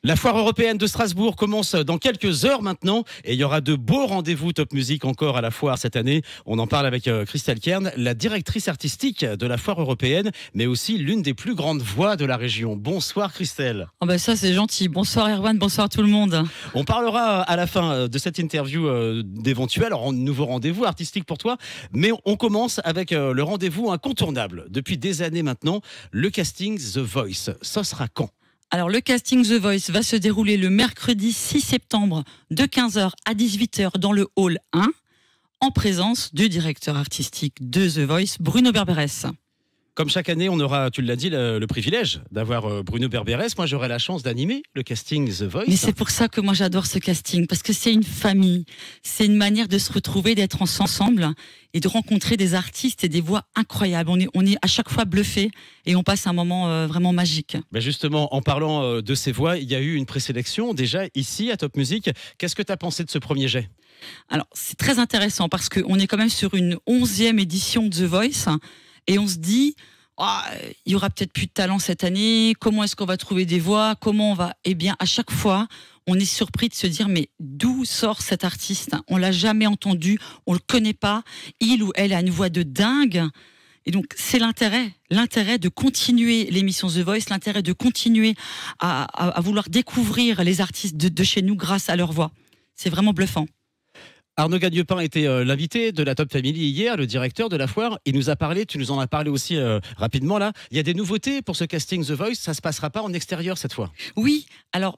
La foire européenne de Strasbourg commence dans quelques heures maintenant et il y aura de beaux rendez-vous Top Music encore à la foire cette année. On en parle avec Christelle Kern, la directrice artistique de la foire européenne, mais aussi l'une des plus grandes voix de la région. Bonsoir Christelle. Oh bah ça c'est gentil. Bonsoir Erwan, bonsoir tout le monde. On parlera à la fin de cette interview d'éventuels nouveaux rendez-vous artistiques pour toi, mais on commence avec le rendez-vous incontournable. Depuis des années maintenant, le casting The Voice. Ça sera quand ? Alors le casting The Voice va se dérouler le mercredi 6 septembre de 15h à 18h dans le hall 1 en présence du directeur artistique de The Voice, Bruno Berberès. Comme chaque année, on aura, tu l'as dit, le privilège d'avoir Bruno Berberès. Moi, j'aurai la chance d'animer le casting The Voice. Mais c'est pour ça que moi j'adore ce casting, parce que c'est une famille, c'est une manière de se retrouver, d'être ensemble et de rencontrer des artistes et des voix incroyables. On est à chaque fois bluffés et on passe un moment vraiment magique. Ben justement, en parlant de ces voix, il y a eu une présélection déjà ici à Top Music. Qu'est-ce que tu as pensé de ce premier jet ? Alors c'est très intéressant parce qu'on est quand même sur une 11e édition de The Voice. Et on se dit, il y aura peut-être plus de talent cette année. Comment est-ce qu'on va trouver des voix ? Comment on va ? Eh bien, à chaque fois, on est surpris de se dire, mais d'où sort cet artiste ? On l'a jamais entendu, on le connaît pas. Il ou elle a une voix de dingue. Et donc, c'est l'intérêt de continuer l'émission The Voice, l'intérêt de continuer à vouloir découvrir les artistes de chez nous grâce à leur voix. C'est vraiment bluffant. Arnaud Gagnepin était l'invité de la Top Family hier, le directeur de la foire. Il nous a parlé, tu nous en as parlé aussi rapidement là. Il y a des nouveautés pour ce casting The Voice, ça se passera pas en extérieur cette fois. Oui, alors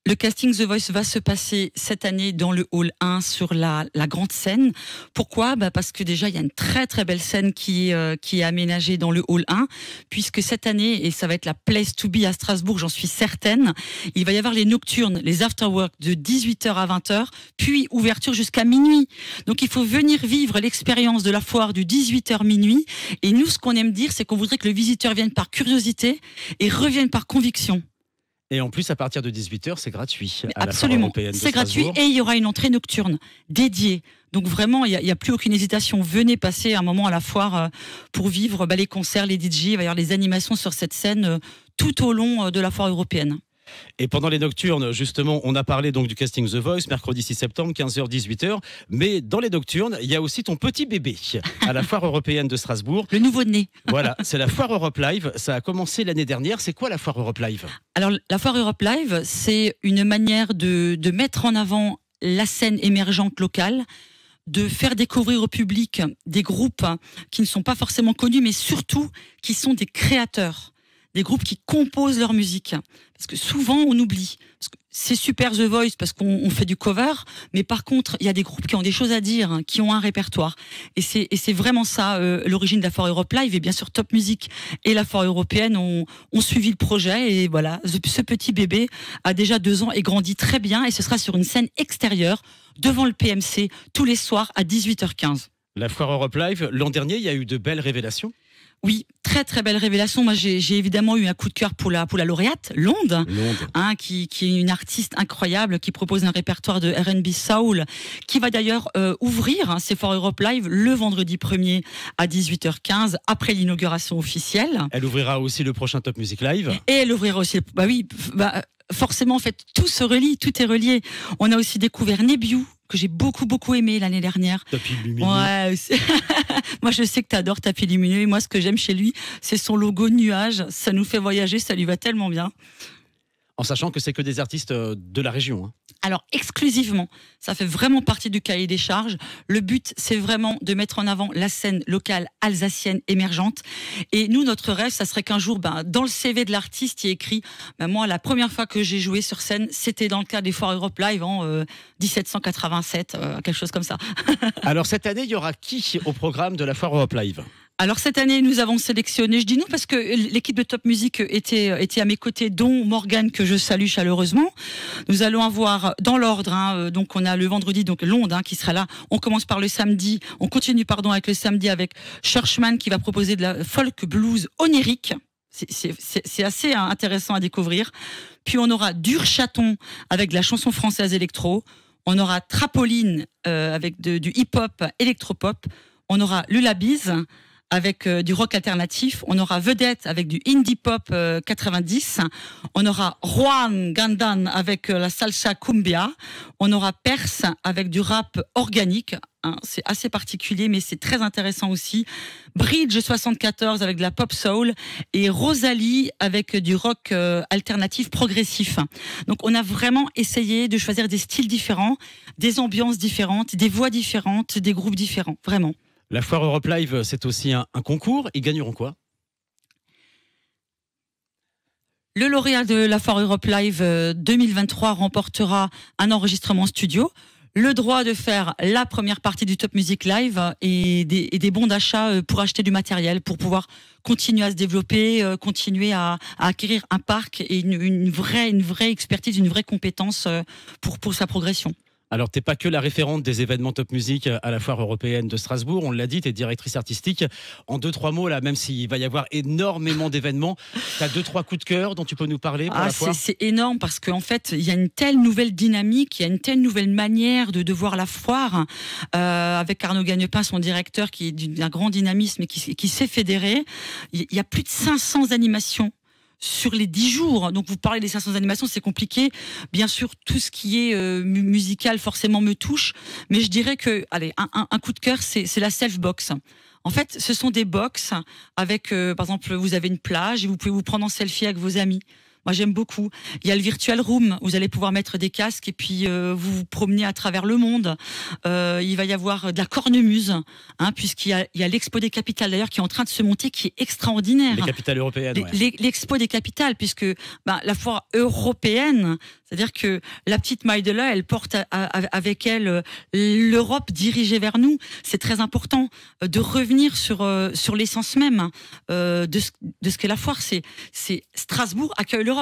le casting The Voice va se passer cette année dans le hall 1 sur la grande scène. Pourquoi ? Parce que déjà il y a une très très belle scène qui est aménagée dans le hall 1, puisque cette année, et ça va être la place to be à Strasbourg, j'en suis certaine, il va y avoir les nocturnes, les afterwork de 18h à 20h, puis ouverture jusqu'à minuit. Donc il faut venir vivre l'expérience de la foire du 18h minuit. Et nous, ce qu'on aime dire, c'est qu'on voudrait que le visiteur vienne par curiosité et revienne par conviction. Et en plus, à partir de 18h, c'est gratuit. Absolument, c'est gratuit et il y aura une entrée nocturne dédiée. Donc vraiment, il n'y a plus aucune hésitation. Venez passer un moment à la foire pour vivre les concerts, les DJ, il va y avoir les animations sur cette scène tout au long de la foire européenne. Et pendant les nocturnes, justement, on a parlé donc du casting The Voice, mercredi 6 septembre, 15h, 18h. Mais dans les nocturnes, il y a aussi ton petit bébé à la foire européenne de Strasbourg. Le nouveau-né. Voilà, c'est la foire Europe Live. Ça a commencé l'année dernière. C'est quoi la foire Europe Live ? Alors, la foire Europe Live, c'est une manière de mettre en avant la scène émergente locale, de faire découvrir au public des groupes qui ne sont pas forcément connus, mais surtout qui sont des créateurs. Des groupes qui composent leur musique. Parce que souvent, on oublie. Parce que c'est super The Voice parce qu'on fait du cover, mais par contre, il y a des groupes qui ont des choses à dire, qui ont un répertoire. Et c'est vraiment ça, l'origine de la foire Europe Live. Et bien sûr, Top Music et la foire européenne ont suivi le projet. Et voilà, ce petit bébé a déjà 2 ans et grandit très bien. Et ce sera sur une scène extérieure, devant le PMC, tous les soirs à 18h15. La foire Europe Live, l'an dernier, il y a eu de belles révélations. Oui, très très belle révélation. Moi, j'ai évidemment eu un coup de cœur pour la lauréate, Londe. Qui est une artiste incroyable, qui propose un répertoire de R&B soul, qui va d'ailleurs ouvrir ses foires Europe Live le vendredi 1er à 18h15 après l'inauguration officielle. Elle ouvrira aussi le prochain Top Music Live. Et elle ouvrira aussi. Forcément, en fait, tout se relie, tout est relié. On a aussi découvert Nebiu, que j'ai beaucoup aimé l'année dernière. Tapis lumineux. Ouais, moi je sais que tu adores Tapis lumineux et moi ce que j'aime chez lui, c'est son logo nuage, ça nous fait voyager, ça lui va tellement bien. En sachant que c'est que des artistes de la région. Alors exclusivement, ça fait vraiment partie du cahier des charges. Le but, c'est vraiment de mettre en avant la scène locale alsacienne émergente. Et nous, notre rêve, ça serait qu'un jour, dans le CV de l'artiste, il y ait écrit moi, la première fois que j'ai joué sur scène, c'était dans le cadre des foires Europe Live en 1787, quelque chose comme ça. Alors cette année, il y aura qui au programme de la foire Europe Live ? Alors cette année, nous avons sélectionné, je dis nous parce que l'équipe de Top Music était à mes côtés, dont Morgane, que je salue chaleureusement. Nous allons avoir dans l'ordre, donc on a le vendredi, donc Londe qui sera là. On commence par le samedi, on continue avec le samedi avec Churchman qui va proposer de la folk blues onirique. C'est assez intéressant à découvrir. Puis on aura Durchaton avec de la chanson française électro. On aura Trapoline avec du hip-hop électropop. On aura Lulabiz avec du rock alternatif. On aura Vedette avec du indie pop 90. On aura Juan Gandan avec la salsa cumbia. On aura Perse avec du rap organique. Hein, c'est assez particulier, mais c'est très intéressant aussi. Bridge 74 avec de la pop soul et Rosalie avec du rock alternatif progressif. Donc on a vraiment essayé de choisir des styles différents, des ambiances différentes, des voix différentes, des groupes différents, vraiment. La Foire Europe Live, c'est aussi un concours. Ils gagneront quoi? Le lauréat de la Foire Europe Live 2023 remportera un enregistrement studio, le droit de faire la première partie du Top Music Live et des bons d'achat pour acheter du matériel, pour pouvoir continuer à se développer, continuer à acquérir un parc et une vraie expertise, une vraie compétence pour sa progression. Alors, tu n'es pas que la référente des événements Top Music à la Foire européenne de Strasbourg, on l'a dit, tu es directrice artistique. En 2-3 mots, là, même s'il va y avoir énormément d'événements, tu as 2-3 coups de cœur dont tu peux nous parler pour la foire? C'est énorme parce qu'en fait, il y a une telle nouvelle dynamique, il y a une telle nouvelle manière de voir la foire, avec Arnaud Gagnepin, son directeur, qui est d'un grand dynamisme et qui s'est fédéré. Il y a plus de 500 animations sur les 10 jours. Donc vous parlez des 500 animations, c'est compliqué. Bien sûr, tout ce qui est musical forcément me touche, mais je dirais que, allez, un coup de cœur, c'est la self-box. En fait, ce sont des box avec, par exemple, vous avez une plage et vous pouvez vous prendre en selfie avec vos amis. Moi, j'aime beaucoup. Il y a le Virtual Room, vous allez pouvoir mettre des casques et puis vous vous promener à travers le monde. Il va y avoir de la cornemuse, hein, puisqu'il y a l'Expo des Capitales, d'ailleurs, qui est en train de se monter, qui est extraordinaire. Les capitales européennes, L'Expo des Capitales, puisque la foire européenne, c'est-à-dire que la petite Maïdela, elle porte avec elle l'Europe dirigée vers nous. C'est très important de revenir sur l'essence même de ce qu'est la foire. C'est Strasbourg accueille l'Europe.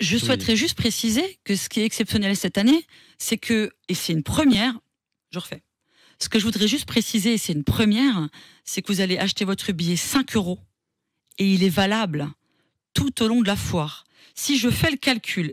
Je souhaiterais juste préciser que ce qui est exceptionnel cette année, c'est que, et c'est une première, je refais. Ce que je voudrais juste préciser, et c'est une première, c'est que vous allez acheter votre billet 5 € et il est valable tout au long de la foire. Si je fais le calcul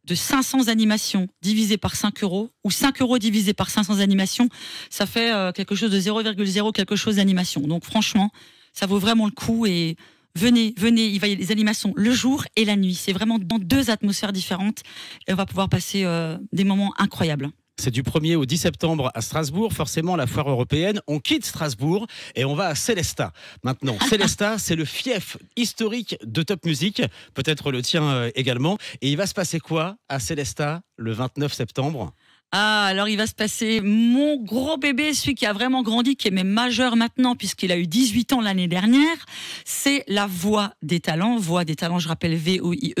de 500 animations divisé par 5 € ou 5 € divisé par 500 animations, ça fait quelque chose de 0,0 quelque chose d'animation. Donc franchement, ça vaut vraiment le coup et venez, il va y avoir des animations le jour et la nuit. C'est vraiment dans 2 atmosphères différentes et on va pouvoir passer des moments incroyables. C'est du 1er au 10 septembre à Strasbourg, forcément la foire européenne. On quitte Strasbourg et on va à Célestat. Maintenant, Célestat, c'est le fief historique de Top Music, peut-être le tien également. Et il va se passer quoi à Célestat le 29 septembre ? Ah, alors il va se passer mon gros bébé, celui qui a vraiment grandi, qui est même majeur maintenant puisqu'il a eu 18 ans l'année dernière, c'est la Voix des Talents. Voix des Talents, je rappelle VOIE,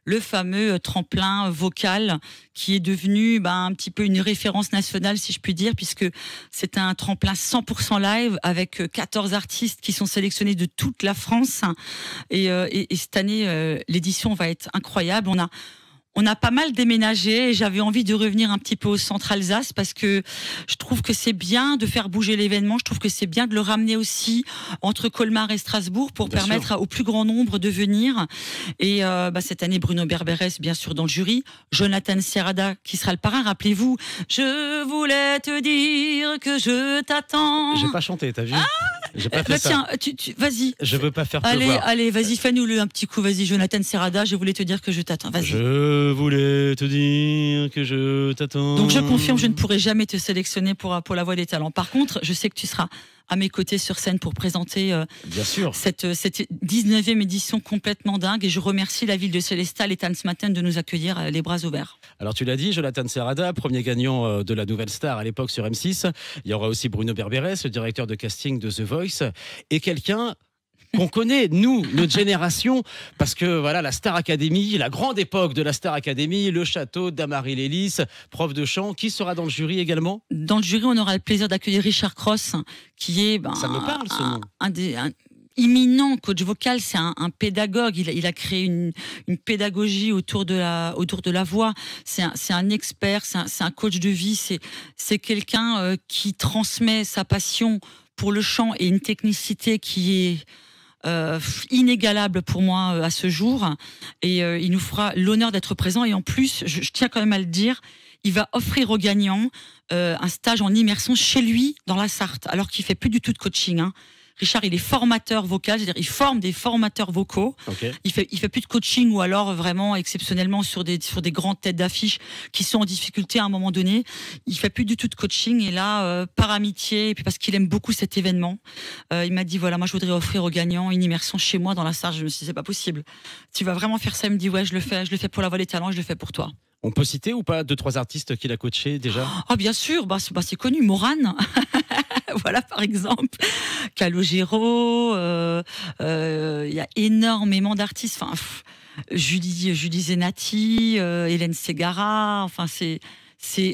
le fameux tremplin vocal qui est devenu un petit peu une référence nationale, si je puis dire, puisque c'est un tremplin 100% live avec 14 artistes qui sont sélectionnés de toute la France. Et cette année, l'édition va être incroyable. On a pas mal déménagé et j'avais envie de revenir un petit peu au centre Alsace parce que je trouve que c'est bien de faire bouger l'événement. Je trouve que c'est bien de le ramener aussi entre Colmar et Strasbourg pour permettre au plus grand nombre de venir. Et cette année, Bruno Berberes, bien sûr, dans le jury. Jonathan Serrada, qui sera le parrain. Rappelez-vous, je voulais te dire que je t'attends. J'ai pas chanté, t'as vu? J'ai pas fait ça. Tiens, vas-y. Je veux pas faire pleuvoir. Allez, vas-y, fais-nous-le un petit coup. Vas-y, Jonathan Serrada, je voulais te dire que je t'attends. Vas-y. Je voulais te dire que je t'attends. Donc je confirme, je ne pourrai jamais te sélectionner pour la Voix des Talents. Par contre, je sais que tu seras à mes côtés sur scène pour présenter bien sûr. cette 19e édition complètement dingue. Et je remercie la ville de Célestat, l'État ce matin, de nous accueillir les bras ouverts. Alors tu l'as dit, Jonathan Serrada, premier gagnant de la Nouvelle Star à l'époque sur M6. Il y aura aussi Bruno Berberes, le directeur de casting de The Voice, et quelqu'un qu'on connaît, nous, notre génération, parce que voilà, la Star Academy, la grande époque de la Star Academy, le château d'Amaryl-Ellis, prof de chant, qui sera dans le jury également? Dans le jury, on aura le plaisir d'accueillir Richard Cross, qui est ça me parle, ce nom. Un imminent coach vocal, c'est un pédagogue. Il a créé une pédagogie autour de la voix. C'est un expert, c'est un coach de vie. C'est quelqu'un qui transmet sa passion pour le chant et une technicité qui est inégalable pour moi à ce jour, et il nous fera l'honneur d'être présent, et en plus je tiens quand même à le dire, il va offrir aux gagnants un stage en immersion chez lui dans la Sarthe, alors qu'il fait plus du tout de coaching, hein. Richard, il est formateur vocal, c'est-à-dire il forme des formateurs vocaux. Okay. Il fait plus de coaching ou alors vraiment exceptionnellement sur des grandes têtes d'affiche qui sont en difficulté à un moment donné. Il fait plus du tout de coaching et là, par amitié et puis parce qu'il aime beaucoup cet événement, il m'a dit voilà, moi je voudrais offrir aux gagnants une immersion chez moi dans la salle. Je me suis dit c'est pas possible. Tu vas vraiment faire ça? Il me dit ouais, je le fais pour la Voix des Talents, je le fais pour toi. On peut citer ou pas 2-3 artistes qu'il a coachés déjà? Ah bien sûr, c'est connu, Morane. Voilà par exemple, Calogero, il y a énormément d'artistes. Enfin, Julie Zenati, Hélène Ségara. Enfin, c'est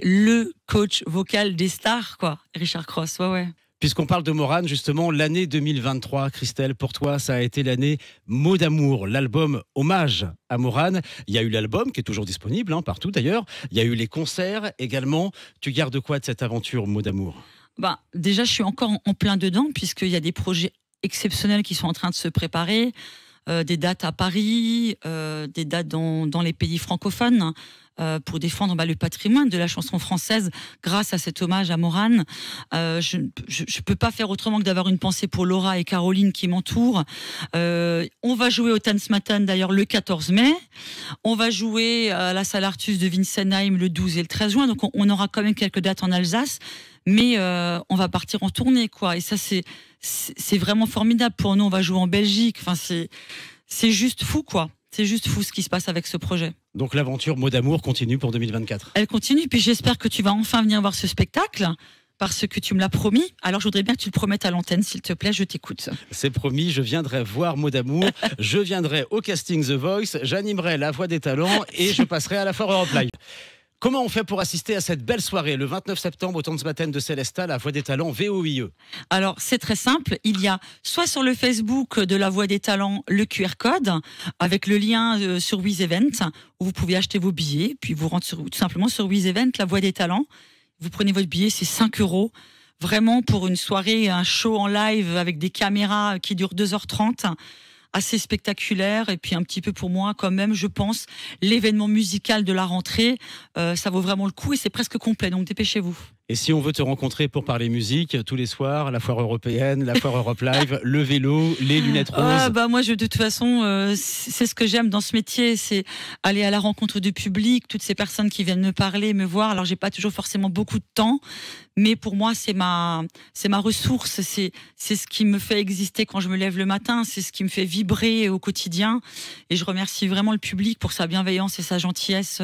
le coach vocal des stars, quoi. Richard Cross, ouais. Puisqu'on parle de Morane, justement, l'année 2023, Christelle, pour toi, ça a été l'année Mots d'amour, l'album hommage à Morane. Il y a eu l'album qui est toujours disponible, partout d'ailleurs. Il y a eu les concerts également. Tu gardes quoi de cette aventure Mots d'amour? Déjà, je suis encore en plein dedans, puisqu'il y a des projets exceptionnels qui sont en train de se préparer. Des dates à Paris, des dates dans les pays francophones, pour défendre le patrimoine de la chanson française grâce à cet hommage à Morane. Je peux pas faire autrement que d'avoir une pensée pour Laura et Caroline qui m'entourent. On va jouer au Tanzmatten d'ailleurs le 14 mai. On va jouer à la salle Artus de Winsenheim le 12 et le 13 juin. Donc on aura quand même quelques dates en Alsace. Mais on va partir en tournée, quoi. Et ça, c'est vraiment formidable pour nous. On va jouer en Belgique. Enfin, c'est juste fou, quoi. C'est juste fou ce qui se passe avec ce projet. Donc l'aventure Mots d'amour continue pour 2024. Elle continue, puis j'espère que tu vas enfin venir voir ce spectacle, parce que tu me l'as promis. Alors je voudrais bien que tu le promettes à l'antenne, s'il te plaît, je t'écoute. C'est promis, je viendrai voir Mots d'amour, je viendrai au casting The Voice, j'animerai La Voix des Talents et je passerai à la Foire Europe Live. Comment on fait pour assister à cette belle soirée le 29 septembre au Tanzmatten de Célestat, La Voix des Talents VOIE? Alors, c'est très simple. Il y a soit sur le Facebook de La Voix des Talents le QR code avec le lien sur WizEvent où vous pouvez acheter vos billets, puis vous rentrez tout simplement sur WizEvent, La Voix des Talents. Vous prenez votre billet, c'est 5 €. Vraiment pour une soirée, un show en live avec des caméras qui durent 2h30. Assez spectaculaire et puis un petit peu pour moi quand même, je pense, l'événement musical de la rentrée, ça vaut vraiment le coup et c'est presque complet, donc dépêchez-vous. Et si on veut te rencontrer pour parler musique tous les soirs, la Foire Européenne, la Foire Europe Live, le vélo, les lunettes roses? Moi, de toute façon, c'est ce que j'aime dans ce métier, c'est aller à la rencontre du public, toutes ces personnes qui viennent me parler, me voir. Alors, j'ai pas toujours forcément beaucoup de temps, mais pour moi, c'est ma ressource, c'est ce qui me fait exister quand je me lève le matin, c'est ce qui me fait vibrer au quotidien. Et je remercie vraiment le public pour sa bienveillance et sa gentillesse.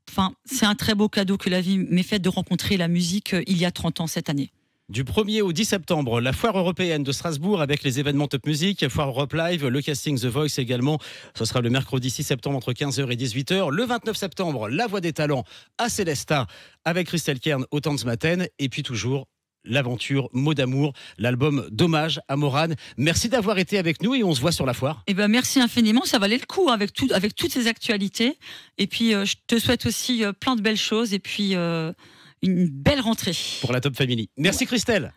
Enfin, c'est un très beau cadeau que la vie m'ait fait de rencontrer la musique il y a 30 ans cette année. Du 1er au 10 septembre, la Foire Européenne de Strasbourg avec les événements Top Music, Foire Europe Live, le casting The Voice également. Ce sera le mercredi 6 septembre entre 15h et 18h. Le 29 septembre, La Voix des Talents à Célestat avec Christelle Kern au Tanzmatten. Et puis toujours l'aventure Mots d'amour, l'album d'hommage à Morane. Merci d'avoir été avec nous et on se voit sur la foire. Merci infiniment, ça valait le coup avec toutes ces actualités. Et puis je te souhaite aussi plein de belles choses et puis une belle rentrée. Pour la Top Family. Merci Christelle.